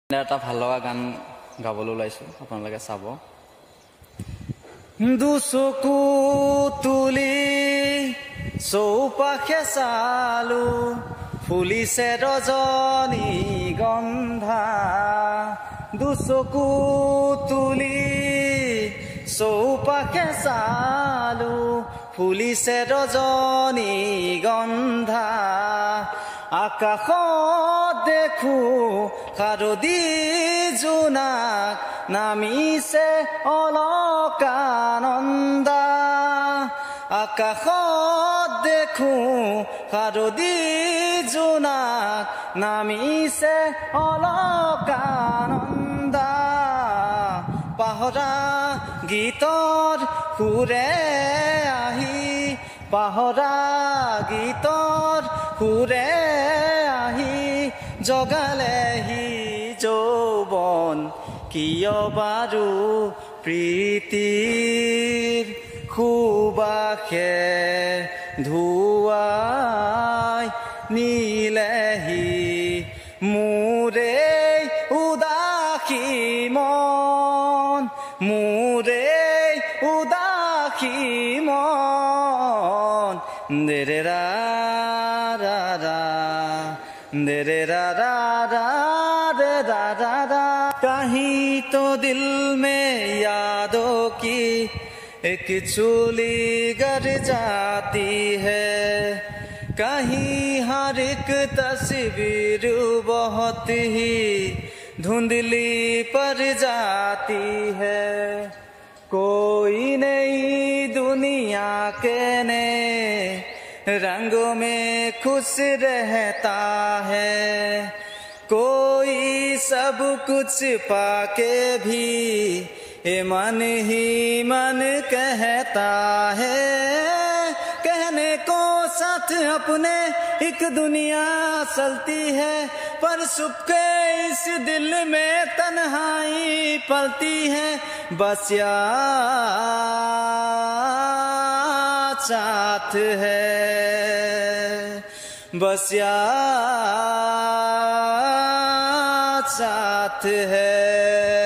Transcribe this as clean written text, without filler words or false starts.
এটা ভাল লগা গান গাবলৈ ওলাইছো আপোনালোকে চাব। দুচকু তুলি চৌপাশে চালো ফুলিছে ৰজনী গন্ধা। দুচকু তুলি চৌপাশে চালো ফুলিছে ৰজনী গন্ধা। আকাশত দেখো শাৰদী জোনাক নামিছে অলকানন্দা। আকাশত দেখো শাৰদী জোনাক নামিছে অলকানন্দা। পাহৰা গীতৰ সুৰে আহি পাহৰা গীতৰ সুৰে আহি জগালেহি যৌৱন কিয় বাৰু প্ৰীতিৰ সুবাসে ধুৱাই নিলেহি মোৰে উদাসী মন মোৰে উদাসী মন। দেৰে ৰা ৰা ৰা देरे रा रा रा रे रा रा रा। कहीं तो दिल में यादों की एक चूली गर जाती है, कहीं हर एक तस्वीर बहुत ही धुंधली पड़ जाती है। कोई नई दुनिया के ने रंगों में खुश रहता है, कोई सब कुछ पाके भी मन ही मन कहता है। कहने को साथ अपने एक दुनिया चलती है, पर सुख के इस दिल में तन्हाई पलती है। बस याद साथ है, बस याद साथ है।